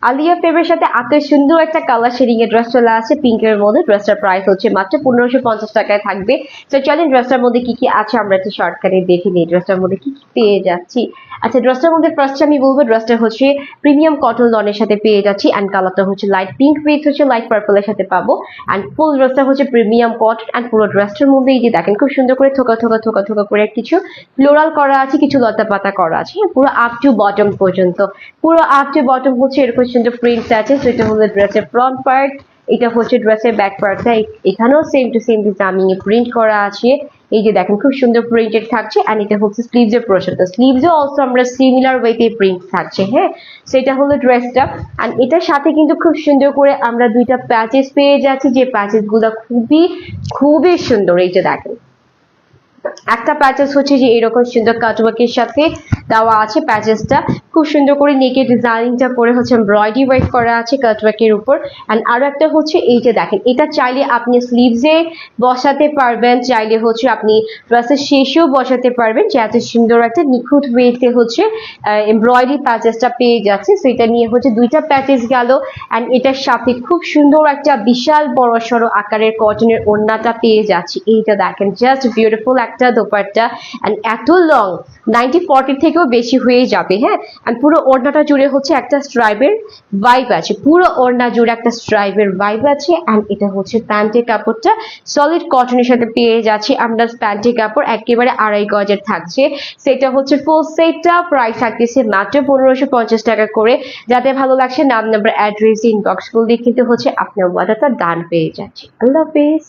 আলিয়া ফেভের সাথে এত সুন্দর একটা কালার শেডিং এর ড্রেস চলে আসছে পিঙ্কের মধ্যে। ড্রেসটার প্রাইস হচ্ছে মাত্র 1550 টাকায় থাকবে। তো চলেন ড্রেসটার মধ্যে কি কি আছে আমরা একটু শর্টকাটে দেখে নিই ড্রেসটার মধ্যে কি কি পেয়ে যাচ্ছি। আচ্ছা, ড্রেসটার মধ্যে ফার্স্ট আমি বলবো ড্রেসটা হচ্ছে প্রিমিয়াম কটন লনের সাথে পেয়ে যাচ্ছি অ্যান্ড কালারটা হচ্ছে লাইট পিঙ্ক উইথ হচ্ছে লাইট পার্পলের সাথে পাবো অ্যান্ড ফুল ড্রেসটা হচ্ছে প্রিমিয়াম কটন অ্যান্ড পুরো ড্রেসটার মধ্যে এই যে দেখেন খুব সুন্দর করে থোকা থোকা থোকা থোকা করে কিছু ফ্লোরাল করা আছে, কিছু লতা পাতা করা আছে, পুরো আপ টু বটম পর্যন্ত। পুরো আপ টু বটম হচ্ছে এরকম সুন্দর প্রিন্টস আছে। সেটা হলো ড্রেসের ফ্রন্ট পার্ট, এটা হচ্ছে ড্রেসের ব্যাক পার্টটা। এখানেও same to same designing A print করা আছে। এই যে দেখেন খুব সুন্দর প্রিন্টেড থাকছে অ্যান্ড এটা হচ্ছে স্লিভস এর পোর্শনটা। স্লিভসও অলসো আমরা সিমিলার ওয়েতে প্রিন্ট থাকছে। হ্যাঁ, সেটা হলো ড্রেসটা অ্যান্ড এটার সাথে কিন্তু খুব সুন্দর করে আমরা দুইটা প্যাচেস পেয়ে যাচ্ছি, যে প্যাচেস গুলো খুবই খুবই সুন্দর। এই যে দেখেন একটা প্যাচেস হচ্ছে যে এরকম সুন্দর কাটওয়ার্কের সাথে দেওয়া আছে। প্যাচেসটা খুব সুন্দর করে নেকে ডিজাইনটা করে হচ্ছে এমব্রয়ডারি ওয়ার্ক করা আছে কাটওয়ার্কের উপর। অ্যান্ড আরো একটা হচ্ছে এই যে দেখেন এটা চাইলে আপনি স্লিভসে বসাতে পারবেন, চাইলে হচ্ছে আপনি ড্রেসের শেষেও বসাতে পারবেন। যে এত সুন্দর একটা নিখুঁত ওয়েতে হচ্ছে এমব্রয়ডারি প্যাচেসটা পেয়ে যাচ্ছে। সেটা নিয়ে হচ্ছে দুইটা প্যাচেস গেল অ্যান্ড এটার সাথে খুব সুন্দর একটা বিশাল বড় সড়ো আকারের কটনের ওড়নাটা পেয়ে যাচ্ছি। এইটা দেখেন জাস্ট বিউটিফুল একটা দোপাট্টা অ্যান্ড এত লং 90-40 থেকেও বেশি হয়ে যাবে। হ্যাঁ, অ্যান্ড পুরো ওড়নাটা জুড়ে হচ্ছে একটা স্ট্রাইপের ভাইব আছে, পুরো ওড়না জুড়ে একটা স্ট্রাইপের ভাইব আছে। অ্যান্ড এটা হচ্ছে প্যান্টের কাপড়টা সলিড কটনের সাথে পেয়ে যাচ্ছি আমরা। প্যান্টের কাপড় একেবারে 2.5 গজের থাকছে। সেটা হচ্ছে ফুল সেটটা প্রাইস থাকতেছে মাত্র 1550 টাকা করে। যাতে ভালো লাগছে নাম নাম্বার অ্যাড্রেস ইনবক্স করলে কিন্তু হচ্ছে আপনার অর্ডারটা ডান পেয়ে যাচ্ছে। আল্লাহ হাফেজ।